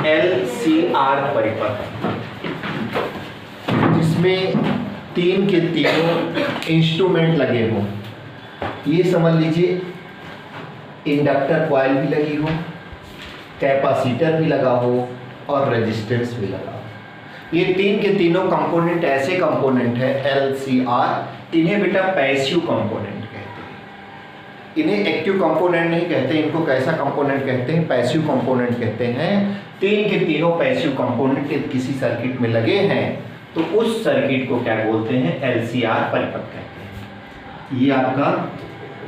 LCR परिपथ, जिसमें तीन के तीनों इंस्ट्रूमेंट लगे हों। ये समझ लीजिए इंडक्टर कॉइल भी लगी हो, कैपेसिटर भी लगा हो और रेजिस्टेंस भी लगा हो। ये तीन के तीनों कंपोनेंट ऐसे कंपोनेंट है LCR, इन्हें बेटा पैसिव कंपोनेंट कहते हैं। इन्हें एक्टिव कंपोनेंट नहीं कहते, इनको कैसा कंपोनेंट कहते हैं? पैसिव कंपोनेंट कहते हैं। तीन के तीनों पैसिव कंपोनेंट किसी सर्किट में लगे हैं तो उस सर्किट को क्या बोलते हैं? LCR परिपथ कहते हैं। ये आपका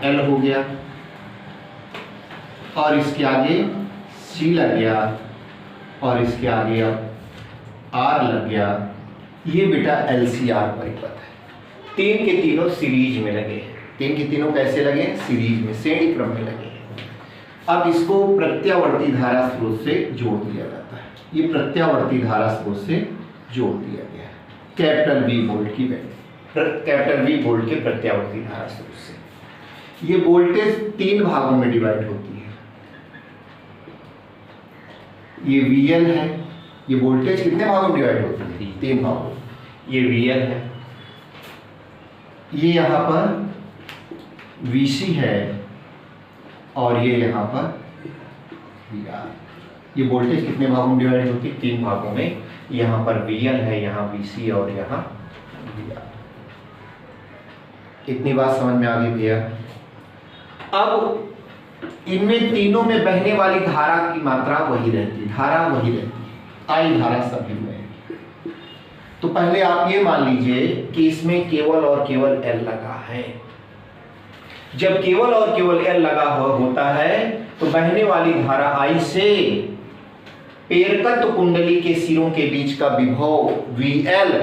L हो गया और इसके आगे C लग गया और इसके आगे R लग गया। ये बेटा LCR परिपथ है। तीन के तीनों सीरीज में लगे हैं। तीन के तीनों कैसे लगे? सीरीज में, श्रेणी क्रम में लगे हैं। अब इसको प्रत्यावर्ती धारा स्रोत से जोड़ दिया जाता है। ये प्रत्यावर्ती धारा स्रोत से जोड़ दिया गया है कैपिटल V वोल्ट की वैल्यू, कैपिटल V वोल्ट के प्रत्यावर्ती धारा स्रोत से। ये वोल्टेज तीन भागों में डिवाइड होती है। ये VL है, ये वोल्टेज कितने भागों में डिवाइड होती है? तीन भागों। ये VL है, ये यहाँ पर VC है और ये यहाँ पर VR। ये वोल्टेज कितने भागों में डिवाइड होती है? तीन भागों में। यहाँ पर VL है, यहाँ VC और यहाँ VR। इतनी बात समझ में आ गई भैया? अब इनमें तीनों में बहने वाली धारा की मात्रा वही रहती है, धारा वही रहती है, I धारा सभी में। तो पहले आप ये मान लीजिए कि इसमें केवल और केवल L लगा है। जब केवल और केवल L लगा होता है तो बहने वाली धारा I से पेरकत्व कुंडली के सिरों के बीच का विभव VL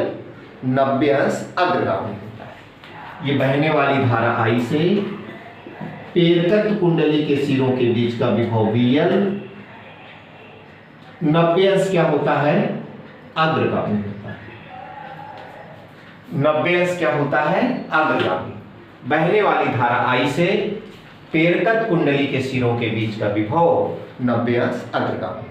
90 अंश अग्रगामी होता है। ये बहने वाली धारा I से पेरकत्व कुंडली के सिरों के बीच का विभव VL 90 अंश क्या होता है? अग्रगामी होता है। 90 अंश क्या होता है? अग्रगामी। बहने वाली धारा I से पेरकत्व कुंडली के सिरों के बीच का विभव 90 अंश अग्रगामी होता है।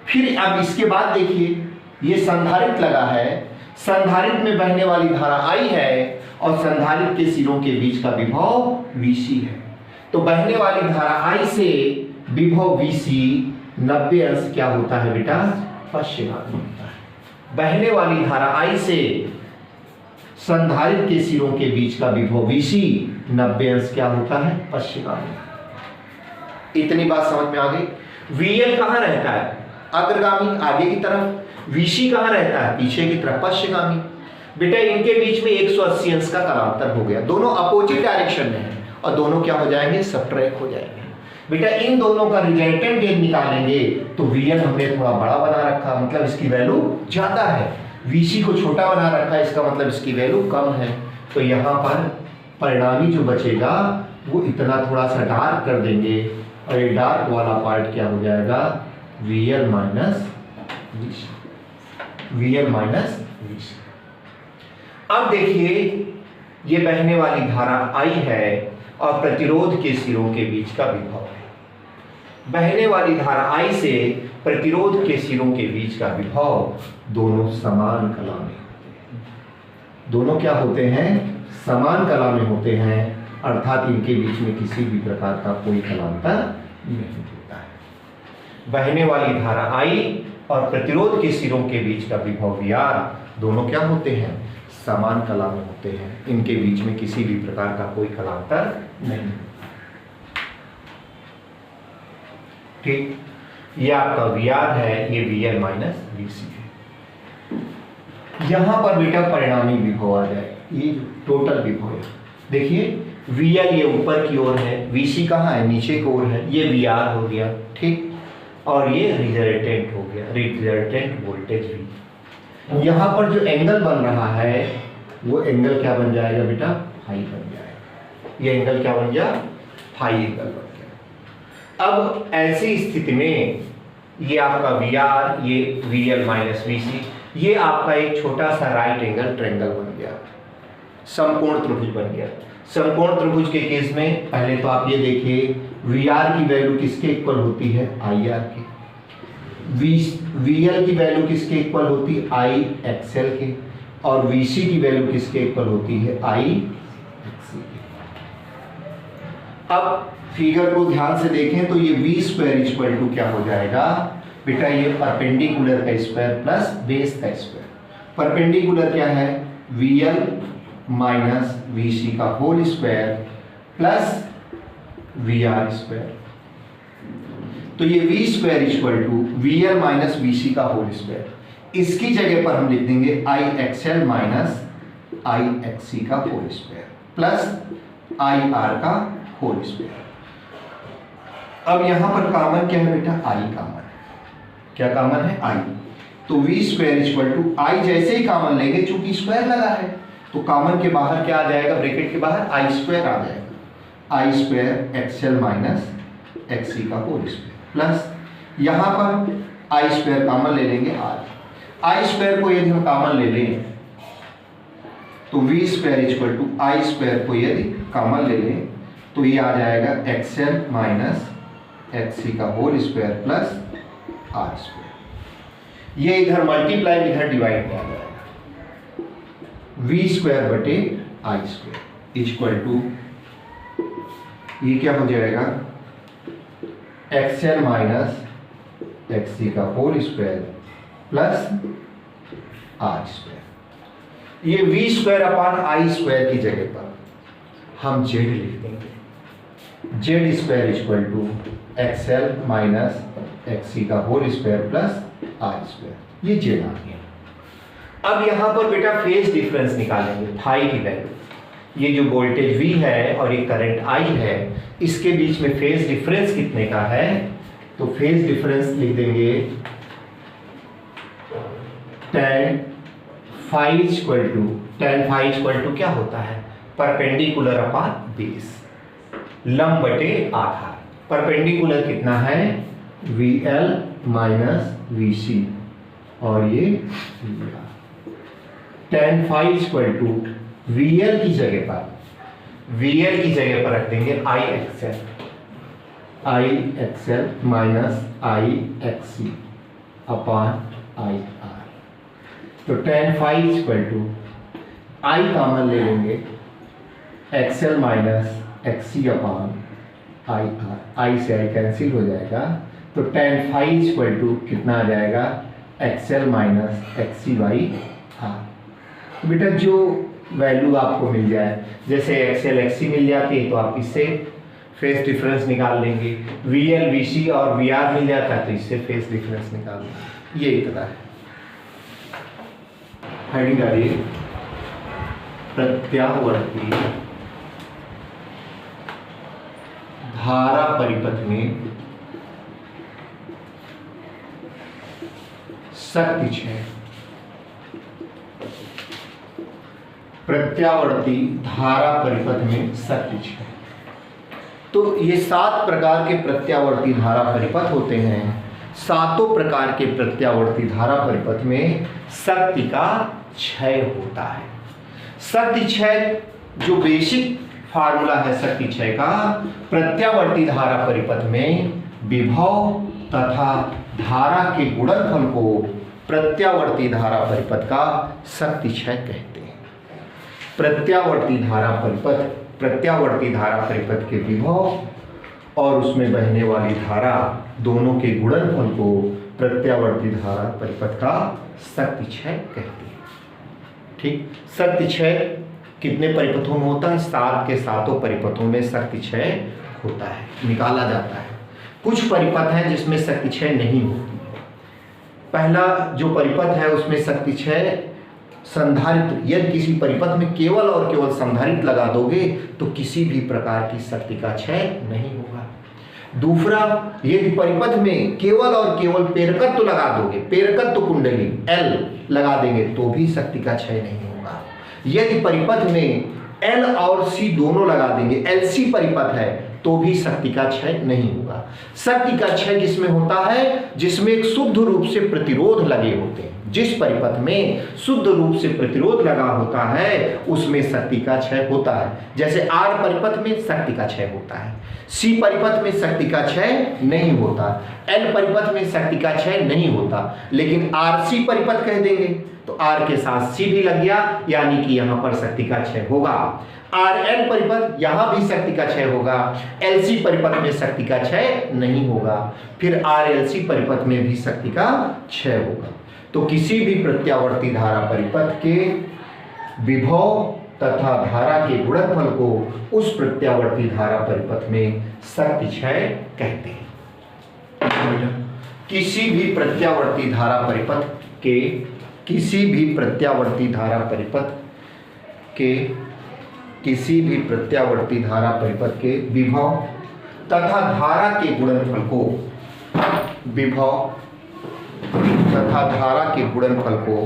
फिर अब इसके बाद देखिए, ये संधारित्र लगा है, संधारित्र में बहने वाली धारा I है और संधारित्र के सिरों के बीच का विभव VC है। तो बहने वाली धारा I से विभव VC 90 अंश क्या होता है बेटा? पश्चिमाग्नि होता है। बहने वाली धारा I से संधारित्र के सिरों के बीच का विभव VC 90 अंश क्या होता है? पश्चिमाग्नि। इतनी बात समझ में आ गई? VL कहाँ रहता है? अग्रगामी, आगे की तरफ। VC कहाँ रहता है? पीछे की तरफ, पश्चिमगामी। बेटा इनके बीच में 180 अंश का कालांतर हो गया, दोनों अपोजिट डायरेक्शन में है और दोनों क्या हो जाएंगे? सबट्रैक्ट हो जाएंगे। बेटा इन दोनों का रिजल्टेंट यदि निकालेंगे तो VL हमने थोड़ा बड़ा बना रखा, मतलब इसकी वैल्यू ज्यादा है। VC को छोटा बना रखा है, इसका मतलब इसकी वैल्यू कम है। तो यहाँ पर परिणामी जो बचेगा वो इतना थोड़ा सा डार्क कर देंगे और ये डार्क वाला पार्ट क्या हो जाएगा? VL minus VC। VL minus VC। अब देखिए ये बहने वाली धारा I है और प्रतिरोध के सिरों के बीच का विभव है। बहने वाली धारा I से प्रतिरोध के सिरों के बीच का विभव दोनों समान कला में होते हैं। दोनों क्या होते हैं? समान कला में होते हैं, अर्थात इनके बीच में किसी भी प्रकार का कोई कलांतर नहीं होता है। बहने वाली धारा I और प्रतिरोध के सिरों के बीच का विभव VR दोनों क्या होते हैं? समान कला में होते हैं। इनके बीच में किसी भी प्रकार का कोई कलांतर नहीं होता। ठीक, ये आपका VR है, ये VL माइनस VC है। यहां पर बेटा परिणामी विभव आ जाए, ये टोटल विभव है। देखिए VL ये ऊपर की ओर है, VC कहाँ है? नीचे की ओर है। ये VR हो गया, ठीक, और ये रिजल्टेंट हो गया, रिजल्टेंट वोल्टेज भी। यहाँ पर जो एंगल बन रहा है वो एंगल क्या बन जाएगा बेटा? फाई बन जाएगा। ये एंगल क्या बन गया? फाई एंगल बन गया। अब ऐसी स्थिति में ये आपका VR, ये VL माइनस VC, ये आपका एक छोटा सा राइट एंगल ट्रायंगल बन गया, समकोण त्रिभुज बन गया। समकोण त्रिभुज के केस में पहले तो आप ये देखिए VR की वैल्यू किसके इक्वल होती है? IR की। VL की वैल्यू किसके इक्वल होती है, आई एक्सएल के, और VC की वैल्यू किसके इक्वल होती है, आई एक्ससी के। अब फिगर को ध्यान से देखें तो ये V स्क्वायर इक्वल टू क्या हो जाएगा बेटा, ये परपेंडिकुलर का स्क्वायर प्लस बेस का स्क्वायर। परपेंडिकुलर क्या है, VL माइनस VC का whole square plus VR square. तो ये V square equal to VL minus VC का होल स्क्वायर, इसकी जगह पर हम लिख देंगे I XL minus I XC का whole square plus I R का होल स्क्वायर। अब यहां पर कॉमन क्या है बेटा, आई कॉमन है। क्या कॉमन है, आई। तो V स्क्वायर इक्वल टू आई, जैसे ही कॉमन लेंगे चूंकि स्क्वायर लगा है तो कॉमन के बाहर क्या आ जाएगा, ब्रैकेट के बाहर आई स्क्वायर आ जाएगा, आई स्क्वायर एक्सएल माइनस एक्ससी का होल स्क्वायर प्लस यहां पर आई स्क्वायर कॉमन ले लेंगे आर। आई स्क्वायर को यदि हम कॉमन ले लें तो V square equal to I square को यदि कॉमन ले लें तो ये आ जाएगा एक्सएल माइनस एक्ससी का whole square plus R square. ये इधर मल्टीप्लाई इधर डिवाइड में आ जाएगा, V स्क्वायर बटे आई स्क्वायर इक्वल टू ये क्या हो जाएगा, एक्सएल माइनस एक्ससी का whole square plus R square. ये V square upon I square की जगह पर हम Z लिख देंगे, Z square equal to XL minus XC का whole square plus R square. ये Z आ गया। अब यहां पर बेटा फेज डिफरेंस निकालेंगे, फाई की वैल्यू। ये जो वोल्टेज V है और ये करंट I है, इसके बीच में फेज डिफरेंस कितने का है, तो फेज डिफरेंस लिख देंगे tan फाई इक्वल टू क्या होता है, परपेंडिकुलर अपान बेस, लंब बटे आधार। परपेंडिकुलर कितना है, VL माइनस VC और ये VR। tan phi equal to VL की जगह पर रख देंगे I XL minus I XC upon I R. तो tan phi equal to I common ले लेंगे, XL minus XC upon I R, I से आई कैंसिल हो जाएगा। तो tan फाई इक्वल टू कितना आ जाएगा, XL minus XC by R. बेटा जो वैल्यू आपको मिल जाए, जैसे एक्सएल एक्ससी मिल जाती है तो आप इससे फेस डिफरेंस निकाल लेंगे, VL VC और VR मिल जाता है तो इससे फेस डिफरेंस निकाल लेंगे। ये इतना है। हेडिंग डालिए, प्रत्यावर्ती धारा परिपथ में शक्ति क्षय। प्रत्यावर्ती धारा परिपथ में शक्ति क्षय। तो ये 7 प्रकार के प्रत्यावर्ती धारा परिपथ होते हैं। 7 प्रकार के प्रत्यावर्ती धारा परिपथ में शक्ति का क्षय होता है। शक्ति क्षय जो बेसिक फार्मूला है शक्ति क्षय का, प्रत्यावर्ती धारा परिपथ में विभव तथा धारा के गुणनफल को प्रत्यावर्ती धारा परिपथ का शक्ति क्षय कहते हैं। प्रत्यावर्ती धारा परिपथ के विभव और उसमें बहने वाली धारा दोनों के गुणनफल को प्रत्यावर्ती धारा परिपथ का शक्ति क्षय कहते हैं। ठीक, शक्ति क्षय कितने परिपथों में होता है, 7 के 7 परिपथों में शक्ति क्षय होता है, निकाला जाता है। कुछ परिपथ हैं जिसमें शक्ति क्षय नहीं होती। पहला जो परिपथ है उसमें शक्ति क्षय संधारित्र, यदि किसी परिपथ में केवल और केवल संधारित्र लगा दोगे तो किसी भी प्रकार की शक्ति का क्षय नहीं होगा। दूसरा, यदि परिपथ में केवल और केवल प्रेरकत्व लगा दोगे, प्रेरकत्व कुंडली L लगा देंगे तो भी शक्ति का क्षय नहीं होगा। यदि परिपथ में L और C दोनों लगा देंगे, LC परिपथ है तो भी शक्ति का क्षय नहीं होगा। शक्ति का क्षय किसमें होता है, जिसमें एक शुद्ध रूप से प्रतिरोध लगे होते हैं। जिस परिपथ में शुद्ध रूप से प्रतिरोध लगा होता है उसमें शक्ति का क्षय होता है। जैसे R परिपथ में शक्ति का क्षय होता है, C परिपथ में शक्ति का क्षय नहीं होता, L परिपथ में शक्ति का क्षय नहीं होता, लेकिन RC परिपथ कह देंगे तो R के साथ C भी लग गया, यानी कि यहां पर शक्ति का क्षय होगा। RL परिपथ यहां भी शक्ति का क्षय होगा, LC परिपथ में शक्ति का क्षय नहीं होगा, फिर RLC परिपथ में भी शक्ति का क्षय होगा। तो किसी भी प्रत्यावर्ती धारा परिपथ के विभव तथा धारा के गुणनफल को उस प्रत्यावर्ती धारा परिपथ में शक्ति क्षय कहते हैं। किसी भी प्रत्यावर्ती धारा परिपथ के किसी भी प्रत्यावर्ती धारा परिपथ के विभव तथा धारा के गुणनफल को विभव तथा धारा के गुणनफल को